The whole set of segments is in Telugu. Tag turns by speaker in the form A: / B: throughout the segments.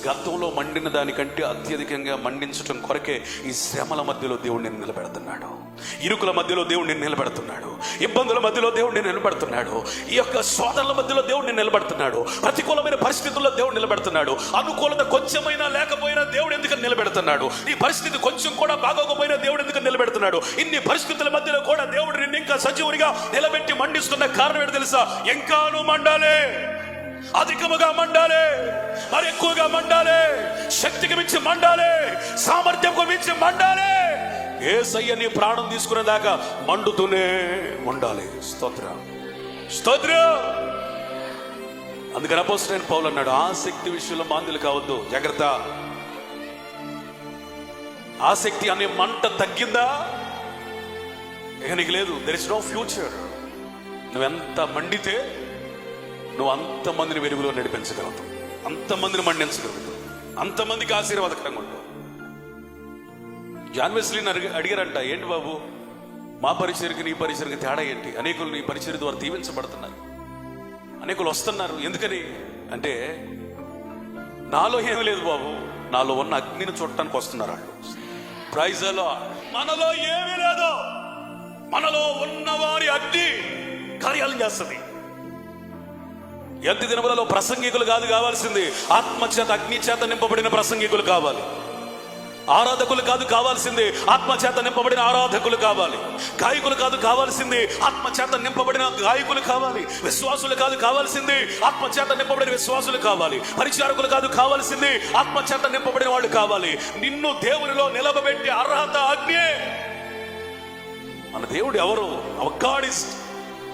A: గతంలో మండిన దానికంటే అత్యధికంగా మండించడం కొరకే ఈ శ్రమల మధ్యలో దేవుడు నిన్ను నిలబెడుతున్నాడు. ఇరుకుల మధ్యలో దేవుడు నిన్ను నిలబెడుతున్నాడు. ఇబ్బందుల మధ్యలో దేవుడు నిన్ను నిలబెడుతున్నాడు. ఈ యొక్క శోధనల మధ్యలో దేవుడు నిన్ను నిలబెడుతున్నాడు. ప్రతికూలమైన పరిస్థితుల్లో దేవుడు నిలబెడుతున్నాడు. అనుకూలత కొంచెమైనా లేకపోయినా దేవుడు ఎందుకు నిలబెడుతున్నాడు? ఈ పరిస్థితి కొంచెం కూడా బాగోకపోయినా దేవుడు ఎందుకు నిలబెడుతున్నాడు? ఇన్ని పరిస్థితుల మధ్యలో కూడా దేవుడు నిన్ను ఇంకా సజీవునిగా నిలబెట్టి మండిస్తున్న కారణం ఏంటో తెలుసా? ఇంకాను మండాలి, అధికముగా మండాలి, మరి ఎక్కువగా మండాలి, శక్తికి మించి మండాలి, సామర్థ్యంకు మించి మండాలి. యేసయ్య నీ ప్రాణం తీసుకునే దాకా మండుతూనే ఉండాలి. స్తోత్రం, స్తోత్రం. అందుకని అపోస్తలుడైన పౌలు అన్నాడు, ఆసక్తి విషయంలో మాంద్యులు కావద్దు, జాగ్రత్త. ఆసక్తి అనే మంట తగ్గిందా ఇక నీకు లేదు. There is no future. నువ్వెంత మండితే నువ్వు అంతమందిని వెలుగులో నడిపించగలుగుతావు, అంతమందిని మండించగలుగుతావు, అంతమందికి ఆశీర్వాదకరంగా ఉంటావు. జాన్ వెస్లీని అడిగారంట, ఏంటి బాబు మా పరిచర్కి నీ పరిచర్కి తేడా ఏంటి? అనేకులు నీ పరిచర్య ద్వారా దీవించబడుతున్నారు, అనేకులు వస్తున్నారు, ఎందుకని అంటే నాలో ఏమీ లేదు బాబు, నాలో ఉన్న అగ్నిని చూడటానికి వస్తున్నారు వాళ్ళు. Praise the lord. మనలో ఏమీ లేదు, మనలో ఉన్నవారి అగ్ని కార్యాలు చేస్తుంది. ఎంత దినములలో ప్రసంగికులు కాదు కావాల్సింది, ఆత్మచేత అగ్ని చేత నింపబడిన ప్రసంగికులు కావాలి. ఆరాధకులు కాదు కావాల్సింది, ఆత్మచేత నింపబడిన ఆరాధకులు కావాలి. గాయకులు కాదు కావాల్సింది, ఆత్మచేత నింపబడిన గాయకులు కావాలి. విశ్వాసులు కాదు కావాల్సింది, ఆత్మచేత నింపబడిన విశ్వాసులు కావాలి. పరిచారకులు కాదు కావాల్సింది, ఆత్మచేత నింపబడిన వాళ్ళు కావాలి. నిన్ను దేవునిలో నిలబెట్టి అర్హత అగ్ని. మన దేవుడు ఎవరు? Hour God is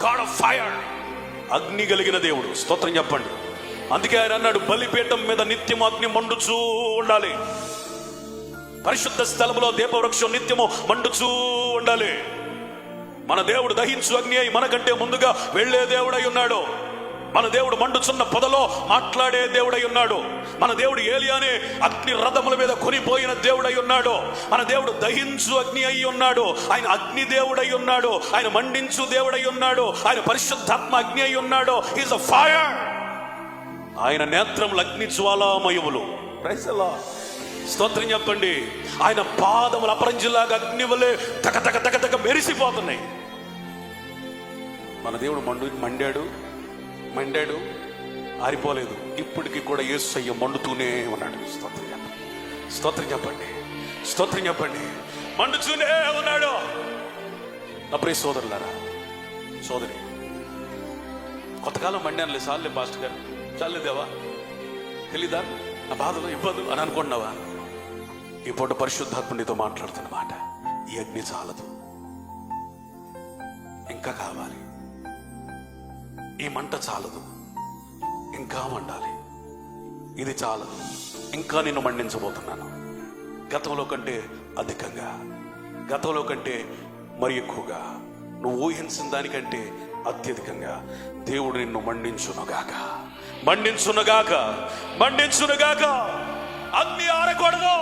A: God of fire, అగ్ని కలిగిన దేవుడు. స్తోత్రం చెప్పండి. అందుకే ఆయన అన్నాడు, బలిపీఠం మీద నిత్యం అగ్ని మండుచూ ఉండాలి. పరిశుద్ధ స్థలములో దీపవృక్షం నిత్యము మండుచూ ఉండాలి. మన దేవుడు దహించు అగ్ని అయి మనకంటే ముందుగా వెళ్లే దేవుడై ఉన్నాడు. మన దేవుడు మండుచున్న పొదలో మాట్లాడే దేవుడై ఉన్నాడు. మన దేవుడు ఏలియానే అగ్ని రథముల మీద కొనిపోయిన దేవుడై ఉన్నాడు. మన దేవుడు దహించు అగ్ని అయి ఉన్నాడు. ఆయన అగ్ని దేవుడై ఉన్నాడు. ఆయన మండించు దేవుడై ఉన్నాడు. ఆయన పరిశుద్ధాత్మ అగ్ని అయి ఉన్నాడు. Is a fire. ఆయన నేత్రములు అగ్ని జ్వాలామయములు. Praise the lord. స్తోత్రం చెప్పండి. ఆయన పాదములు అపరంజిలాగా అగ్ని వలె తక తక తక తక మెరిసిపోతున్నాయి. మన దేవుడు మండాడు, ఆరిపోలేదు. ఇప్పటికీ కూడా యేసయ్య మండుతూనే ఉన్నాడు. స్తోత్రం చెప్పండి, స్తోత్రం చెప్పండి, స్తోత్రం చెప్పండి. మండుతూనే ఉన్నాడు. నా ప్రియ సోదరులారా, సోదరి, కొంతకాలం మండానులే, చాలులే పాస్టర్ గారు, చాలే దేవా, తెలీదా నా బాధలు ఇబ్బందులు అని అనుకున్నావా? ఈ పూట పరిశుద్ధాత్మ నీతో మాట్లాడుతున్న మాట, ఈ అగ్ని చాలదు, ఇంకా కావాలి. ఈ మంట చాలదు, ఇంకా మండాలి. ఇది చాలదు, ఇంకా నిన్ను మండించబోతున్నాను. గతంలో కంటే అధికంగా, గతంలో కంటే మరి ఎక్కువగా, నువ్వు ఊహించిన దానికంటే అత్యధికంగా దేవుడు నిన్ను మండించునుగాక, మండించునుగాక, మండించునుగాక. అగ్ని ఆరకూడదు.